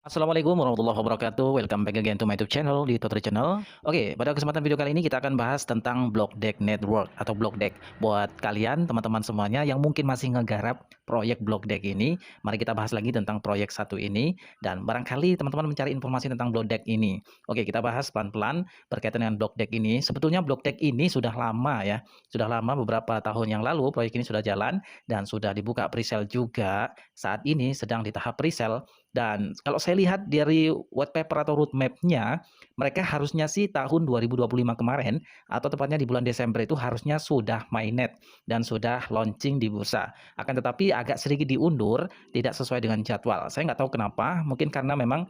Assalamualaikum warahmatullahi wabarakatuh. Welcome back again to my YouTube channel di Totri Channel. Oke, pada kesempatan video kali ini kita akan bahas tentang Block Deck Network atau Block Deck. Buat kalian teman-teman semuanya yang mungkin masih ngegarap proyek Block Deck ini, mari kita bahas lagi tentang proyek satu ini dan barangkali teman-teman mencari informasi tentang Block Deck ini. Oke, kita bahas pelan-pelan berkaitan dengan Block Deck ini. Sebetulnya Block Deck ini sudah lama ya, sudah lama beberapa tahun yang lalu proyek ini sudah jalan dan sudah dibuka presale juga. Saat ini sedang di tahap presale. Dan kalau saya lihat dari white paper atau roadmap-nya, mereka harusnya sih tahun 2025 kemarin, atau tepatnya di bulan Desember itu harusnya sudah mainnet dan sudah launching di bursa. Akan tetapi agak sedikit diundur, tidak sesuai dengan jadwal. Saya nggak tahu kenapa, mungkin karena memang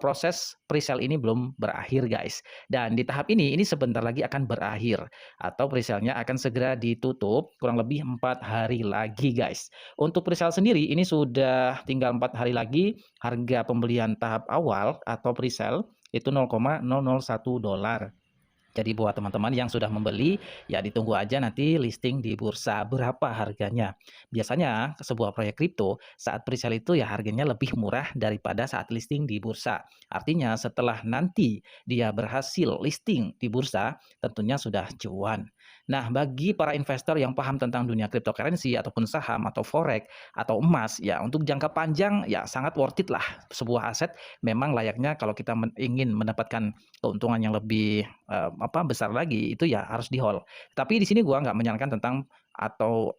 proses presale ini belum berakhir guys. Dan di tahap ini sebentar lagi akan berakhir, atau presale-nya akan segera ditutup kurang lebih 4 hari lagi guys. Untuk presale sendiri ini sudah tinggal 4 hari lagi, harga pembelian tahap awal atau presale itu $0,001. Jadi buat teman-teman yang sudah membeli, ya ditunggu aja nanti listing di bursa berapa harganya. Biasanya sebuah proyek kripto saat presale itu ya harganya lebih murah daripada saat listing di bursa. Artinya setelah nanti dia berhasil listing di bursa, tentunya sudah cuan. Nah, bagi para investor yang paham tentang dunia cryptocurrency ataupun saham atau forex atau emas, ya untuk jangka panjang ya sangat worth it lah. Sebuah aset memang layaknya kalau kita ingin mendapatkan keuntungan yang lebih besar lagi itu ya harus di-hold. Tapi di sini gua nggak menyarankan tentang atau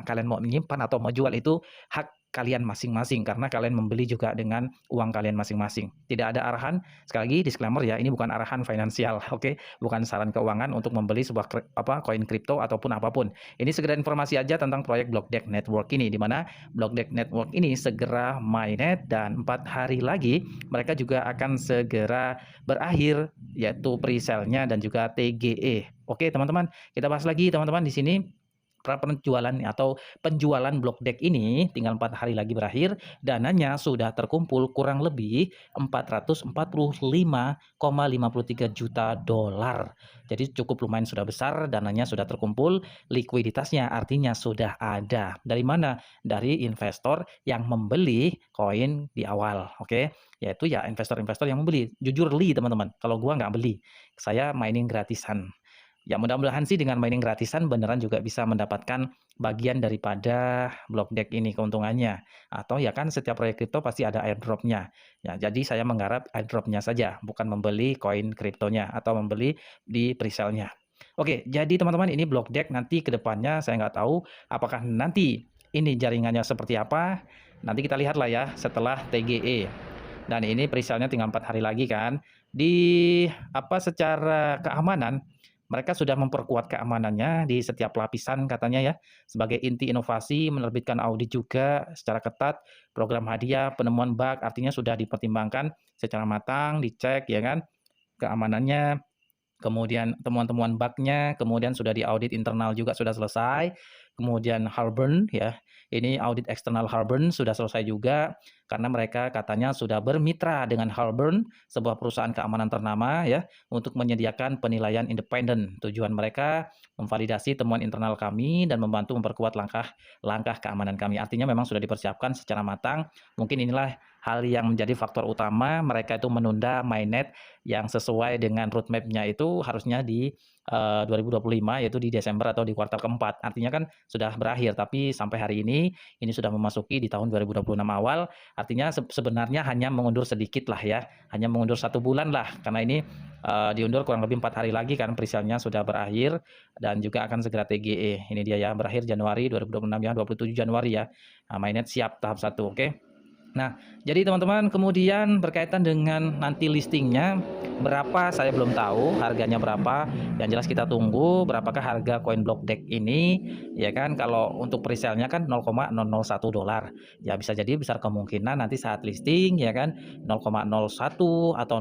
kalian mau menyimpan atau mau jual itu hak kalian masing-masing karena kalian membeli juga dengan uang kalian masing-masing. Tidak ada arahan, sekali lagi disclaimer ya, ini bukan arahan finansial, oke? Bukan saran keuangan untuk membeli sebuah koin kripto ataupun apapun. Ini sekedar informasi aja tentang proyek Block Deck Network ini, di mana Block Deck Network ini segera mainnet dan 4 hari lagi mereka juga akan segera berakhir yaitu presale-nya dan juga TGE. Oke, teman-teman, kita bahas lagi teman-teman di sini penjualan atau penjualan Block Deck ini tinggal 4 hari lagi berakhir, dananya sudah terkumpul kurang lebih 445,53 juta dolar. Jadi cukup lumayan sudah besar, dananya sudah terkumpul, likuiditasnya artinya sudah ada. Dari mana? Dari investor yang membeli koin di awal, oke? Yaitu ya investor-investor yang membeli. Jujur li teman-teman, kalau gua nggak beli, saya mining gratisan. Ya mudah-mudahan sih dengan mining gratisan beneran juga bisa mendapatkan bagian daripada Block Deck ini keuntungannya. Atau ya kan setiap proyek kripto pasti ada airdrop-nya. Ya, jadi saya menggarap airdrop-nya saja, bukan membeli koin kriptonya atau membeli di presale-nya. Oke, jadi teman-teman ini Block Deck nanti ke depannya saya nggak tahu apakah nanti ini jaringannya seperti apa. Nanti kita lihat lah ya setelah TGE. Dan ini presale-nya tinggal 4 hari lagi kan. Secara keamanan mereka sudah memperkuat keamanannya di setiap lapisan katanya ya. Sebagai inti inovasi menerbitkan audit juga secara ketat, program hadiah, penemuan bug artinya sudah dipertimbangkan secara matang, dicek ya kan keamanannya. Kemudian temuan-temuan bug-nya, kemudian sudah diaudit internal juga sudah selesai. Kemudian Harbin ya, ini audit eksternal Harbin sudah selesai juga karena mereka katanya sudah bermitra dengan Harbin, sebuah perusahaan keamanan ternama ya, untuk menyediakan penilaian independen. Tujuan mereka memvalidasi temuan internal kami dan membantu memperkuat langkah-langkah keamanan kami. Artinya memang sudah dipersiapkan secara matang. Mungkin inilah hal yang menjadi faktor utama mereka itu menunda mainnet yang sesuai dengan roadmap-nya itu harusnya di 2025 yaitu di Desember atau di kuartal keempat. Artinya kan sudah berakhir, tapi sampai hari ini sudah memasuki di tahun 2026 awal. Artinya sebenarnya hanya mengundur sedikit lah ya, hanya mengundur 1 bulan lah karena ini diundur kurang lebih 4 hari lagi kan presale-nya sudah berakhir dan juga akan segera TGE. Ini dia ya berakhir Januari 2026 ya, 27 Januari ya. Nah, mainnet siap tahap 1, oke. Nah, jadi teman-teman kemudian berkaitan dengan nanti listingnya berapa saya belum tahu harganya berapa. Yang jelas kita tunggu berapakah harga koin Block Deck ini ya kan. Kalau untuk presale-nya kan $0,001. Ya bisa jadi besar kemungkinan nanti saat listing ya kan 0,01 atau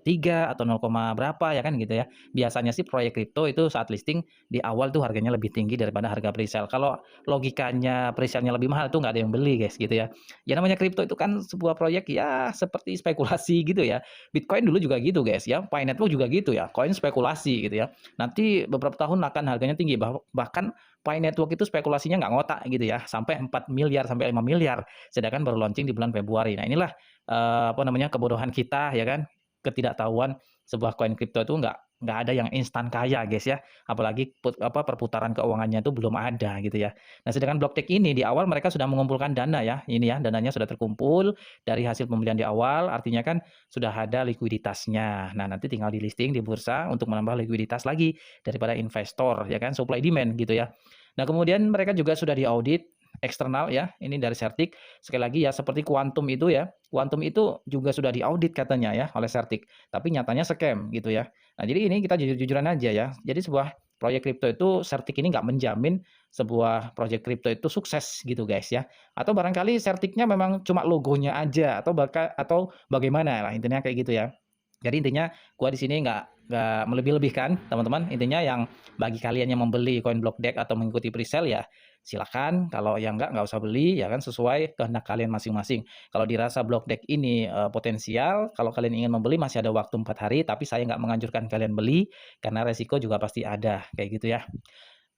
0,3 atau 0, berapa ya kan gitu ya. Biasanya sih proyek kripto itu saat listing di awal tuh harganya lebih tinggi daripada harga presale. Kalau logikanya presale-nya lebih mahal tuh nggak ada yang beli guys gitu ya. Ya namanya kripto itu kan sebuah proyek ya seperti spekulasi gitu ya. Bitcoin dulu juga gitu guys ya. Pi Network juga gitu ya. Koin spekulasi gitu ya. Nanti beberapa tahun akan harganya tinggi. Bahkan Pi Network itu spekulasinya nggak ngotak gitu ya. Sampai 4 miliar sampai 5 miliar. Sedangkan baru launching di bulan Februari. Nah inilah apa namanya kebodohan kita ya kan, ketidaktahuan sebuah koin kripto itu nggak ada yang instan kaya guys ya, apalagi perputaran keuangannya itu belum ada gitu ya. Nah sedangkan BlockTech ini di awal mereka sudah mengumpulkan dana ya, ini ya dananya sudah terkumpul dari hasil pembelian di awal, artinya kan sudah ada likuiditasnya. Nah nanti tinggal di listing di bursa untuk menambah likuiditas lagi daripada investor ya kan, supply demand gitu ya. Nah kemudian mereka juga sudah diaudit eksternal ya, ini dari Certik. Sekali lagi ya seperti Quantum itu ya, Quantum itu juga sudah diaudit katanya ya oleh Certik, tapi nyatanya scam gitu ya. Nah jadi ini kita jujur-jujuran aja ya, jadi sebuah proyek kripto itu Certik ini nggak menjamin sebuah proyek kripto itu sukses gitu guys ya, atau barangkali Certiknya memang cuma logonya aja atau bagaimana lah intinya kayak gitu ya. Jadi intinya gua di sini nggak melebih-lebihkan teman-teman, intinya yang bagi kalian yang membeli koin BlockDeck atau mengikuti presale ya silakan, kalau yang nggak usah beli ya kan, sesuai kehendak kalian masing-masing. Kalau dirasa BlockDeck ini potensial, kalau kalian ingin membeli masih ada waktu 4 hari, tapi saya nggak menganjurkan kalian beli karena resiko juga pasti ada kayak gitu ya.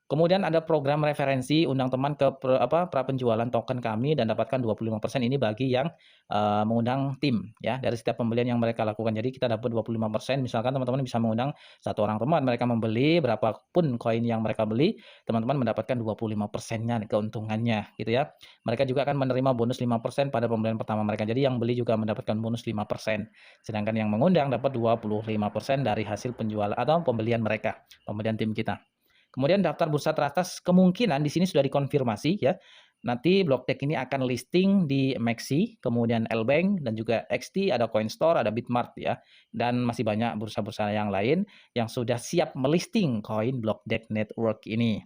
Kemudian ada program referensi, undang teman ke prapenjualan token kami dan dapatkan 25% ini bagi yang mengundang tim ya dari setiap pembelian yang mereka lakukan. Jadi kita dapat 25%, misalkan teman-teman bisa mengundang satu orang teman, mereka membeli berapapun koin yang mereka beli, teman-teman mendapatkan 25%-nya keuntungannya gitu ya. Mereka juga akan menerima bonus 5% pada pembelian pertama mereka. Jadi yang beli juga mendapatkan bonus 5%. Sedangkan yang mengundang dapat 25% dari hasil penjualan atau pembelian mereka, pembelian tim kita. Kemudian daftar bursa teratas kemungkinan di sini sudah dikonfirmasi ya. Nanti BlockDeck ini akan listing di MEXC, kemudian Lbank dan juga XT, ada Coinstore, ada Bitmart ya. Dan masih banyak bursa-bursa yang lain yang sudah siap melisting koin BlockDeck Network ini.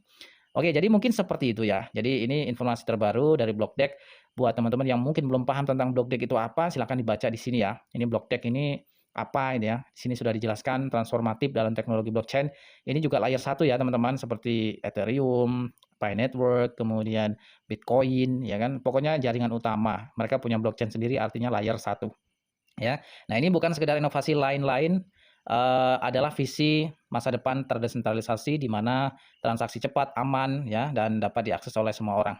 Oke, jadi mungkin seperti itu ya. Jadi ini informasi terbaru dari BlockDeck. Buat teman-teman yang mungkin belum paham tentang BlockDeck itu apa, silahkan dibaca di sini ya. Ini BlockDeck ini apa ini ya. Di sini sudah dijelaskan transformatif dalam teknologi blockchain. Ini juga layer 1 ya teman-teman, seperti Ethereum, Pi Network, kemudian Bitcoin ya kan. Pokoknya jaringan utama. Mereka punya blockchain sendiri artinya layer 1 ya. Nah, ini bukan sekedar inovasi lain-lain, adalah visi masa depan terdesentralisasi di mana transaksi cepat, aman ya dan dapat diakses oleh semua orang.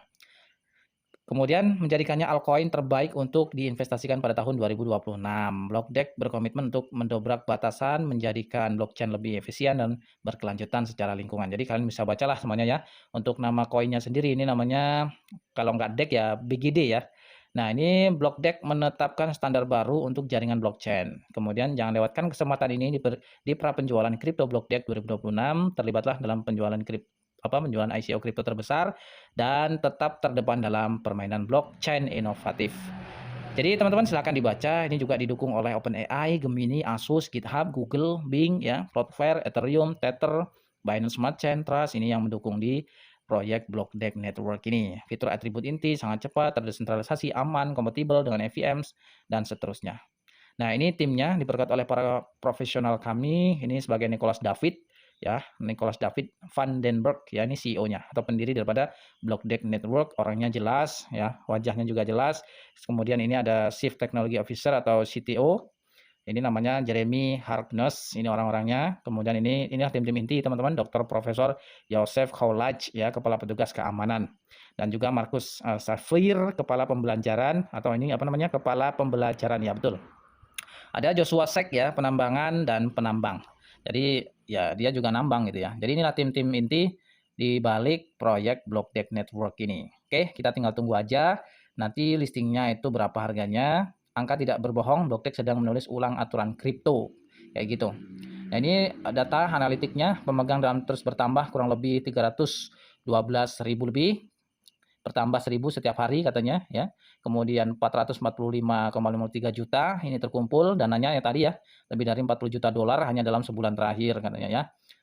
Kemudian menjadikannya altcoin terbaik untuk diinvestasikan pada tahun 2026. BlockDeck berkomitmen untuk mendobrak batasan, menjadikan blockchain lebih efisien dan berkelanjutan secara lingkungan. Jadi kalian bisa bacalah semuanya ya. Untuk nama koinnya sendiri ini namanya kalau nggak DEX ya BGD ya. Nah ini BlockDeck menetapkan standar baru untuk jaringan blockchain. Kemudian jangan lewatkan kesempatan ini di prapenjualan kripto BlockDeck 2026. Terlibatlah dalam penjualan penjualan ICO kripto terbesar dan tetap terdepan dalam permainan blockchain inovatif. Jadi teman-teman silahkan dibaca, ini juga didukung oleh OpenAI, Gemini, Asus, GitHub, Google, Bing, ya, Cloudflare, Ethereum, Tether, Binance Smart Chain Trust, ini yang mendukung di proyek BlockDeck Network ini. Fitur atribut inti sangat cepat, terdesentralisasi, aman, kompatibel dengan EVMs, dan seterusnya. Nah ini timnya diperkuat oleh para profesional kami, ini sebagai Nicholas David, ya Nicholas David Van den Berg ya, ini CEO-nya atau pendiri daripada BlockDeck Network, orangnya jelas ya, wajahnya juga jelas. Kemudian ini ada Chief Technology Officer atau CTO, ini namanya Jeremy Harkness, ini orang-orangnya. Kemudian inilah tim-tim inti teman-teman, Dr. Profesor Joseph Kaulaj ya, kepala petugas keamanan, dan juga Markus Safir, kepala pembelajaran atau ini apa namanya, kepala pembelajaran ya, betul. Ada Joshua Sek ya, penambangan dan penambang. Jadi ya dia juga nambang gitu ya. Jadi inilah tim-tim inti di balik proyek BlockDeck Network ini. Oke, kita tinggal tunggu aja nanti listingnya itu berapa harganya. Angka tidak berbohong, BlockDeck sedang menulis ulang aturan kripto kayak gitu. Nah ini data analitiknya, pemegang dalam terus bertambah kurang lebih 312.000 lebih, bertambah 1.000 setiap hari katanya ya. Kemudian 445,53 juta ini terkumpul dananya ya tadi ya, lebih dari 40 juta dolar hanya dalam sebulan terakhir katanya ya.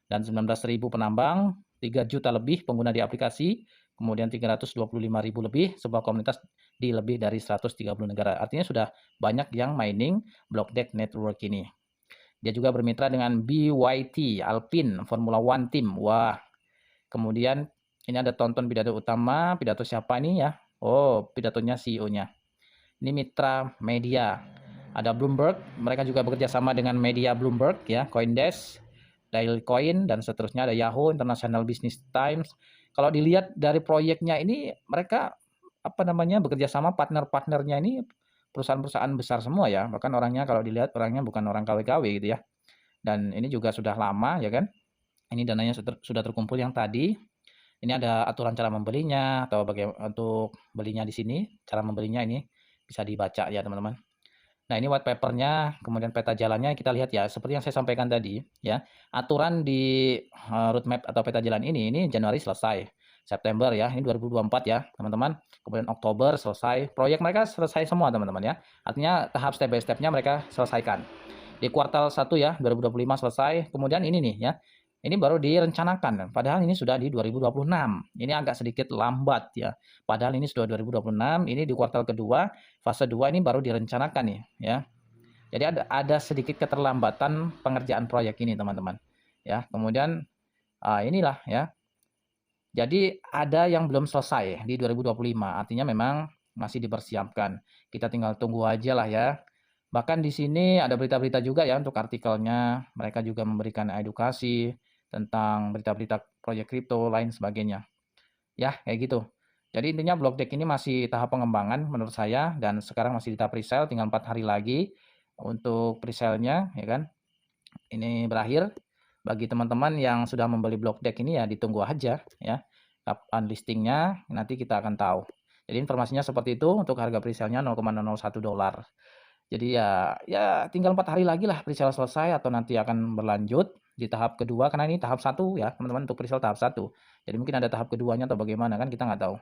Dan 19.000 penambang, 3 juta lebih pengguna di aplikasi, kemudian 325.000 lebih sebuah komunitas di lebih dari 130 negara. Artinya sudah banyak yang mining BlockDeck Network ini. Dia juga bermitra dengan BYD, Alpine, Formula One Team. Wah, kemudian ini ada tonton pidato utama, pidato siapa ini ya? Oh, pidatonya CEO-nya. Ini mitra media. Ada Bloomberg, mereka juga bekerja sama dengan media Bloomberg ya, CoinDesk, Daily Coin dan seterusnya, ada Yahoo, International Business Times. Kalau dilihat dari proyeknya ini mereka apa namanya bekerja sama, partner-partnernya ini perusahaan-perusahaan besar semua ya. Bahkan orangnya kalau dilihat orangnya bukan orang KW-KW gitu ya. Dan ini juga sudah lama ya kan. Ini dananya sudah terkumpul yang tadi. Ini ada aturan cara membelinya atau bagaimana untuk belinya di sini, cara membelinya ini bisa dibaca ya teman-teman. Nah, ini white papernya, kemudian peta jalannya kita lihat ya, seperti yang saya sampaikan tadi ya. Aturan di roadmap atau peta jalan ini Januari selesai. September ya, ini 2024 ya, teman-teman. Kemudian Oktober selesai. Proyek mereka selesai semua, teman-teman ya. Artinya tahap step by step-nya mereka selesaikan. Di kuartal 1 ya, 2025 selesai. Kemudian ini nih ya. Ini baru direncanakan, padahal ini sudah di 2026. Ini agak sedikit lambat ya. Padahal ini sudah 2026, ini di kuartal kedua, fase 2 ini baru direncanakan nih ya. Jadi ada sedikit keterlambatan pengerjaan proyek ini teman-teman. Ya, kemudian inilah ya. Jadi ada yang belum selesai di 2025, artinya memang masih dipersiapkan. Kita tinggal tunggu aja lah ya. Bahkan di sini ada berita-berita juga ya untuk artikelnya. Mereka juga memberikan edukasi tentang berita-berita proyek kripto lain sebagainya. Ya, kayak gitu. Jadi intinya Blockdeck ini masih tahap pengembangan menurut saya dan sekarang masih di tahap presale, tinggal 4 hari lagi untuk presale-nya ya kan. Ini berakhir. Bagi teman-teman yang sudah membeli Blockdeck ini ya ditunggu aja ya. Kapan listingnya nanti kita akan tahu. Jadi informasinya seperti itu untuk harga presale-nya $0,01. Jadi ya tinggal 4 hari lagi lah presale selesai atau nanti akan berlanjut di tahap kedua karena ini tahap 1 ya teman-teman, untuk presale tahap 1. Jadi mungkin ada tahap keduanya atau bagaimana kan kita nggak tahu.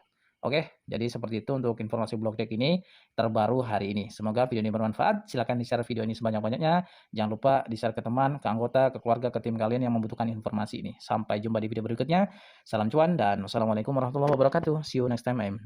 Oke, jadi seperti itu untuk informasi Blockdeck ini terbaru hari ini. Semoga video ini bermanfaat. Silahkan di-share video ini sebanyak-banyaknya. Jangan lupa di-share ke teman, ke anggota, ke keluarga, ke tim kalian yang membutuhkan informasi ini. Sampai jumpa di video berikutnya. Salam cuan dan wassalamualaikum warahmatullahi wabarakatuh. See you next time.